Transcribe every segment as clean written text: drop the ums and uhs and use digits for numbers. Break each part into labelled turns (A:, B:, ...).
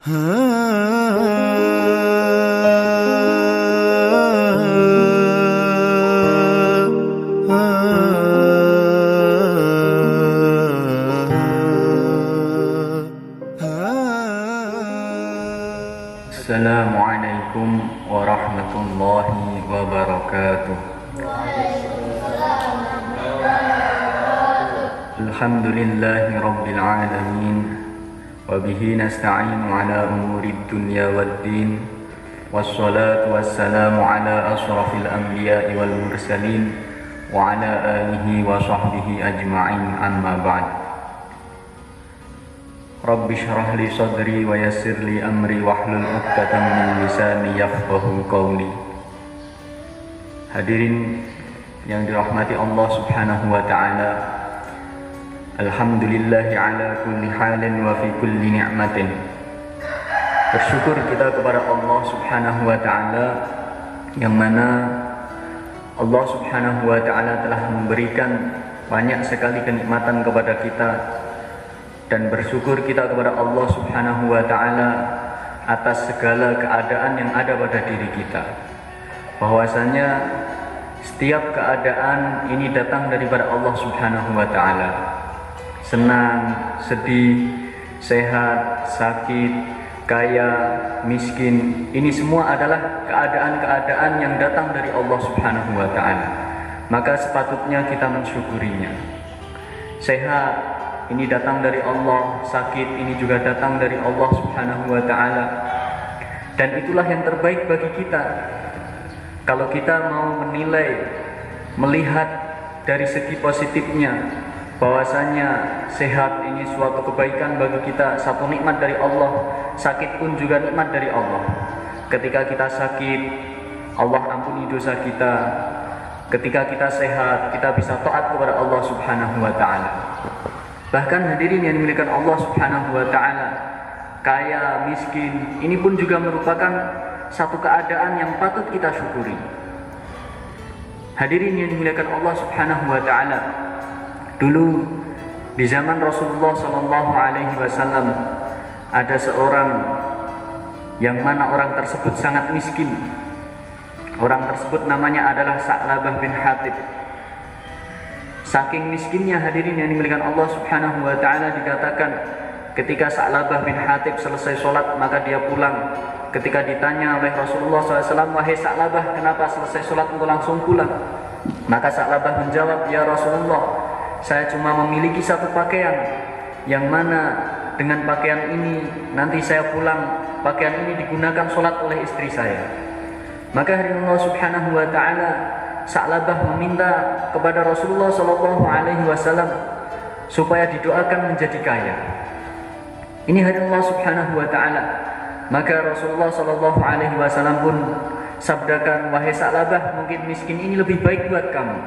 A: Assalamualaikum warahmatullahi wabarakatuh. Alhamdulillahi rabbil alamin. Wabihi nasta'inu ala umurid dunya waddin. Wassalatu wassalamu ala ashrafil anbiya'i wal mursalin wa ala alihi wa sahbihi ajma'in, amma ba'd. Rabbi shrah li sadri wa yassir li amri wahlul 'uqdatam min lisani yafqahu qawli. Hadirin yang dirahmati Allah Subhanahu wa taala, alhamdulillahi ala kulli halin wa fi kulli ni'matin. Bersyukur kita kepada Allah Subhanahu wa taala yang mana Allah Subhanahu wa taala telah memberikan banyak sekali kenikmatan kepada kita. Dan bersyukur kita kepada Allah Subhanahu wa ta'ala atas segala keadaan yang ada pada diri kita. Bahwasanya setiap keadaan ini datang daripada Allah Subhanahu wa ta'ala. Senang, sedih, sehat, sakit, kaya, miskin, ini semua adalah keadaan-keadaan yang datang dari Allah Subhanahu wa ta'ala. Maka sepatutnya kita mensyukurinya. Sehat, ini datang dari Allah, sakit ini juga datang dari Allah Subhanahu wa ta'ala. Dan itulah yang terbaik bagi kita. Kalau kita mau menilai, melihat dari segi positifnya, bahwasanya sehat ini suatu kebaikan bagi kita, satu nikmat dari Allah. Sakit pun juga nikmat dari Allah. Ketika kita sakit, Allah ampuni dosa kita. Ketika kita sehat, kita bisa taat kepada Allah Subhanahu wa ta'ala. Bahkan hadirin yang dimuliakan Allah Subhanahu wa ta'ala, kaya, miskin, ini pun juga merupakan satu keadaan yang patut kita syukuri. Hadirin yang dimuliakan Allah Subhanahu wa ta'ala, dulu di zaman Rasulullah SAW ada seorang yang mana orang tersebut sangat miskin. Orang tersebut namanya adalah Sa'labah bin Hatib. Saking miskinnya hadirin yang dimuliakan Allah Subhanahu wa ta'ala, dikatakan ketika Sa'labah bin Hatib selesai sholat maka dia pulang. Ketika ditanya oleh Rasulullah SAW, wahai Sa'labah, kenapa selesai sholat engkau langsung pulang? Maka Sa'labah menjawab, ya Rasulullah, saya cuma memiliki satu pakaian, yang mana dengan pakaian ini nanti saya pulang, pakaian ini digunakan sholat oleh istri saya. Maka hadirin Allah Subhanahu wa ta'ala, Sa'labah meminta kepada Rasulullah SAW supaya didoakan menjadi kaya. Ini hadirin Allah Subhanahu wa ta'ala. Maka Rasulullah SAW pun sabdakan, wahai Sa'labah, mungkin miskin ini lebih baik buat kamu.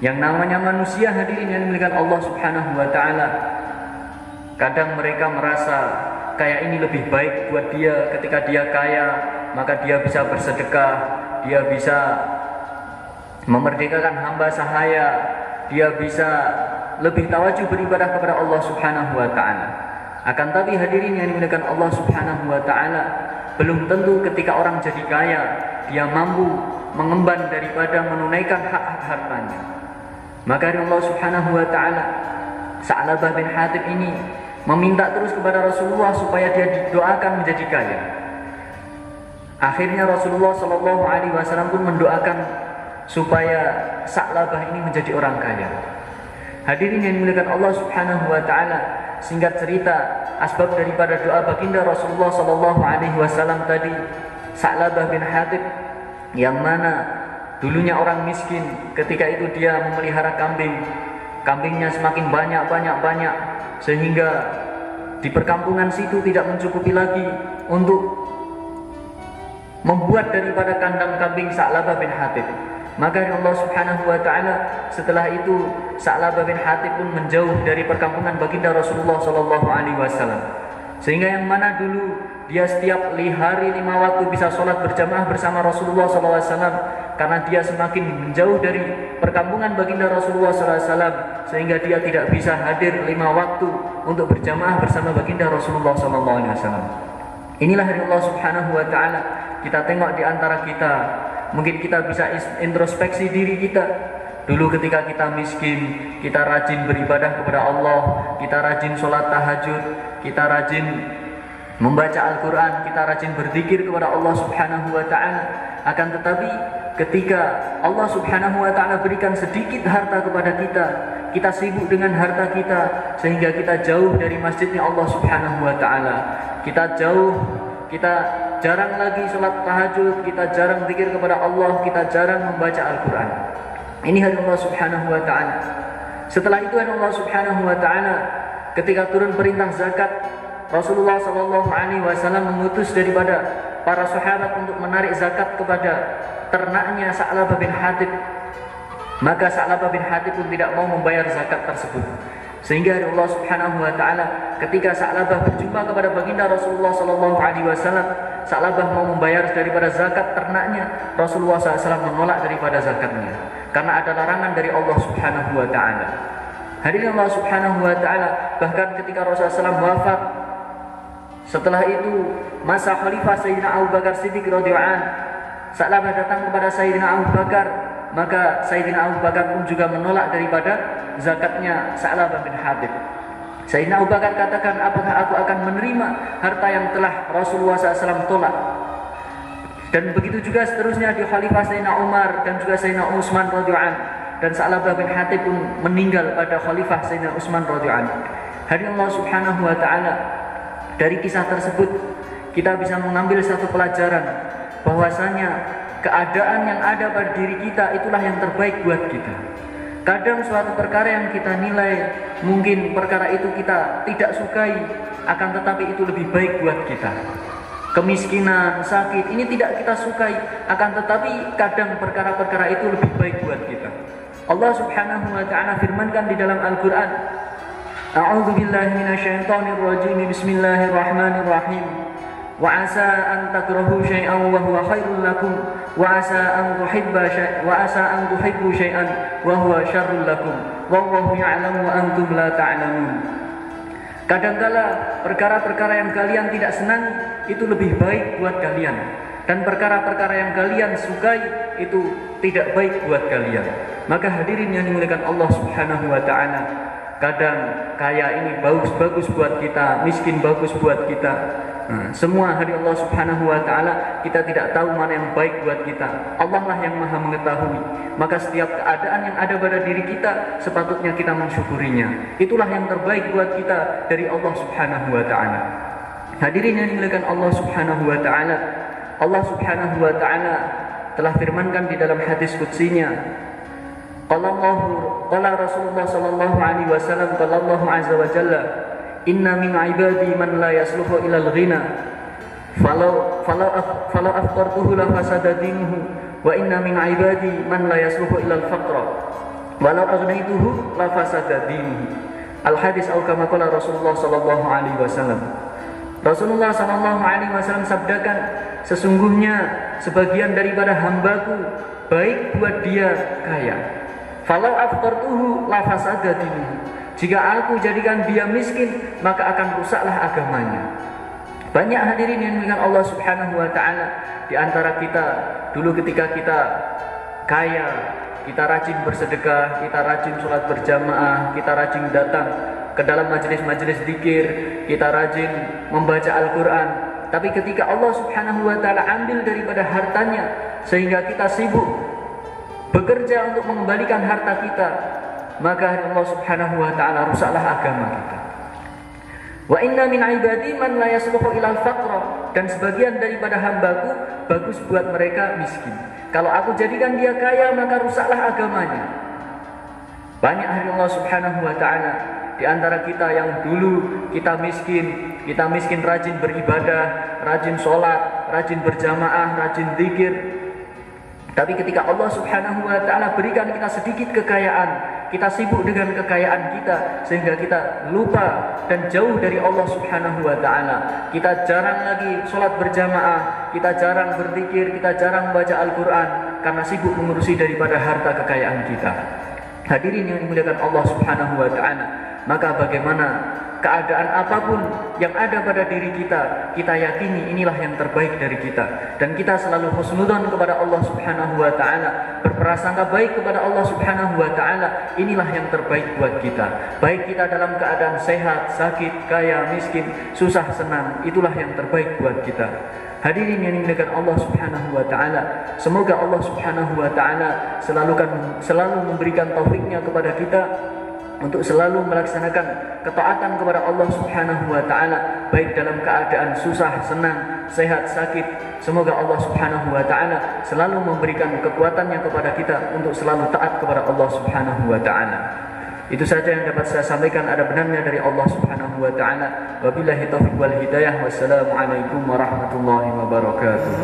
A: Yang namanya manusia hadirin yang dimuliakan Allah Subhanahu wa ta'ala, kadang mereka merasa kaya ini lebih baik buat dia. Ketika dia kaya, maka dia bisa bersedekah, dia bisa memerdekakan hamba sahaya, dia bisa lebih tawajuh beribadah kepada Allah Subhanahu wa ta'ala. Akan tapi hadirin yang dimuliakan Allah Subhanahu wa ta'ala, belum tentu ketika orang jadi kaya dia mampu mengemban daripada menunaikan hak-hak hartanya. Maka dari Allah Subhanahu wa ta'ala, Sa'labah bin Hatib ini meminta terus kepada Rasulullah supaya dia didoakan menjadi kaya. Akhirnya Rasulullah SAW pun mendoakan supaya Sa'labah ini menjadi orang kaya. Hadirin yang dimuliakan Allah Subhanahu wa ta'ala, singkat cerita, asbab daripada doa baginda Rasulullah SAW tadi, Sa'labah bin Hatib yang mana dulunya orang miskin, ketika itu dia memelihara kambing. Kambingnya semakin banyak sehingga di perkampungan situ tidak mencukupi lagi untuk membuat daripada kandang kambing Sa'labah bin Hatib. Maka Allah Subhanahu wa ta'ala setelah itu Sa'labah bin Hatib pun menjauh dari perkampungan baginda Rasulullah SAW. Sehingga yang mana dulu dia setiap hari 5 waktu bisa sholat berjamaah bersama Rasulullah SAW, karena dia semakin menjauh dari perkampungan baginda Rasulullah SAW, sehingga dia tidak bisa hadir 5 waktu untuk berjamaah bersama baginda Rasulullah SAW. Inilah hari Allah Subhanahu wa Ta'ala. Kita tengok di antara kita, mungkin kita bisa introspeksi diri kita. Dulu ketika kita miskin, kita rajin beribadah kepada Allah, kita rajin sholat tahajud, kita rajin membaca Al-Quran, kita rajin berzikir kepada Allah Subhanahu wa Ta'ala. Akan tetapi ketika Allah Subhanahu wa Ta'ala berikan sedikit harta kepada kita, kita sibuk dengan harta kita sehingga kita jauh dari masjidnya Allah Subhanahu wa Ta'ala. Kita jarang lagi sholat tahajud, kita jarang zikir kepada Allah, kita jarang membaca Al-Quran. Ini hari Allah Subhanahu wa Ta'ala. Setelah itu hari Allah Subhanahu wa Ta'ala, ketika turun perintah zakat, Rasulullah SAW mengutus daripada para sahabat untuk menarik zakat kepada ternaknya Sa'labah bin Hatib. Maka Sa'labah bin Hatib pun tidak mau membayar zakat tersebut. Sehingga Allah Subhanahu wa Ta'ala ketika Sa'labah berjumpa kepada baginda Rasulullah SAW, Sa'labah mau membayar daripada zakat ternaknya, Rasulullah SAW menolak daripada zakatnya karena ada larangan dari Allah Subhanahu wa Ta'ala. Hadirin Allah Subhanahu wa Ta'ala, bahkan ketika Rasulullah SAW wafat, setelah itu masa Khalifah Sayyidina Abu Bakar Siddiq radhiyallahu anhu, Sa'labah datang kepada Sayyidina Abu Bakar, maka Sayyidina Abu Bakar pun juga menolak daripada zakatnya Sa'labah bin Hatib. Sayyidina Abu Bakar katakan, apakah aku akan menerima harta yang telah Rasulullah SAW tolak? Dan begitu juga seterusnya di Khalifah Sayyidina Umar dan juga Sayyidina Utsman radhiyallahu anhu, dan Sa'labah bin Hatib pun meninggal pada Khalifah Sayyidina Utsman radhiyallahu anhu. Hadirin Allah Subhanahu wa Ta'ala, dari kisah tersebut kita bisa mengambil satu pelajaran bahwasanya keadaan yang ada pada diri kita itulah yang terbaik buat kita. Kadang suatu perkara yang kita nilai mungkin perkara itu kita tidak sukai, akan tetapi itu lebih baik buat kita. Kemiskinan, sakit, ini tidak kita sukai, akan tetapi kadang perkara-perkara itu lebih baik buat kita. Allah Subhanahu wa Ta'ala firmankan di dalam Al-Quran, A'udzu billahi minasyaitonir rajim. Bismillahirrahmanirrahim. Wa 'asa an takrahu syai'an wa huwa khairul lakum wa 'asa an tuhibbu syai'an wa huwa syarrul lakum. Wallahu ya'lamu wa antum la ta'lamun. Kadangkala perkara-perkara yang kalian tidak senang itu lebih baik buat kalian, dan perkara-perkara yang kalian sukai itu tidak baik buat kalian. Maka hadirin yang dimuliakan Allah Subhanahu wa Ta'ala, kadang kaya ini bagus buat kita, miskin bagus buat kita. Semua hari Allah Subhanahu wa Ta'ala, kita tidak tahu mana yang baik buat kita. Allah lah yang maha mengetahui. Maka setiap keadaan yang ada pada diri kita sepatutnya kita mensyukurinya. Itulah yang terbaik buat kita dari Allah Subhanahu wa Ta'ala. Hadirin yang dimuliakan Allah Subhanahu wa Ta'ala, Allah Subhanahu wa Ta'ala telah firmankan di dalam hadis qudsinya, Qala Rasulullah sallallahu alaihi wasallam, qala Allah azza wa jalla, inna min ibadi man la yasluhu ila al-ghina falau afqartuhu la fasada dinuhu wa inna min ibadi man la yasluhu ila al-faqra walau aghnaytuhu la fasada dinuhu. Al-hadis atau kama qala Rasulullah sallallahu alaihi wasallam. Rasulullah sallallahu alaihi wasallam sabdakan, sesungguhnya sebagian daripada hambaku baik buat dia kaya. Falau afqartuhu la fasada dinuhu. Jika aku jadikan dia miskin, maka akan rusaklah agamanya. Banyak hadirin yang dimuliakan Allah Subhanahu wa Ta'ala, di antara kita dulu ketika kita kaya, kita rajin bersedekah, kita rajin sholat berjamaah, kita rajin datang ke dalam majelis-majelis zikir, kita rajin membaca Al-Quran. Tapi ketika Allah Subhanahu wa Ta'ala ambil daripada hartanya sehingga kita sibuk bekerja untuk mengembalikan harta kita, maka Allah Subhanahu wa Ta'ala rusaklah agama kita. Wa inna min ibadi man la yasluhu ila al-faqra, dan sebagian daripada hambaku bagus buat mereka miskin. Kalau aku jadikan dia kaya, maka rusaklah agamanya. Banyak hari Allah Subhanahu wa Ta'ala di antara kita yang dulu kita miskin rajin beribadah, rajin sholat, rajin berjamaah, rajin zikir. Tapi ketika Allah Subhanahu wa Ta'ala berikan kita sedikit kekayaan, kita sibuk dengan kekayaan kita sehingga kita lupa dan jauh dari Allah Subhanahu wa Ta'ala. Kita jarang lagi sholat berjamaah, kita jarang berzikir, kita jarang membaca Al-Quran. karena sibuk mengurusi daripada harta kekayaan kita. Hadirin yang dimuliakan Allah Subhanahu wa taala, maka bagaimana keadaan apapun yang ada pada diri kita, kita yakini inilah yang terbaik dari kita, dan kita selalu husnudzon kepada Allah Subhanahu wa taala, berprasangka baik kepada Allah Subhanahu wa taala, inilah yang terbaik buat kita. Baik kita dalam keadaan sehat, sakit, kaya, miskin, susah, senang, itulah yang terbaik buat kita. Hadirin yang dimuliakan Allah Subhanahu wa taala, semoga Allah Subhanahu wa taala selalu memberikan taufiknya kepada kita untuk selalu melaksanakan ketaatan kepada Allah Subhanahu wa taala, baik dalam keadaan susah, senang, sehat, sakit. Semoga Allah Subhanahu wa taala selalu memberikan kekuatannya kepada kita untuk selalu taat kepada Allah Subhanahu wa taala. Itu saja yang dapat saya sampaikan, ada benarnya dari Allah Subhanahu wa taala. Wabillahi taufiq wal hidayah. Wassalamualaikum warahmatullahi wabarakatuh.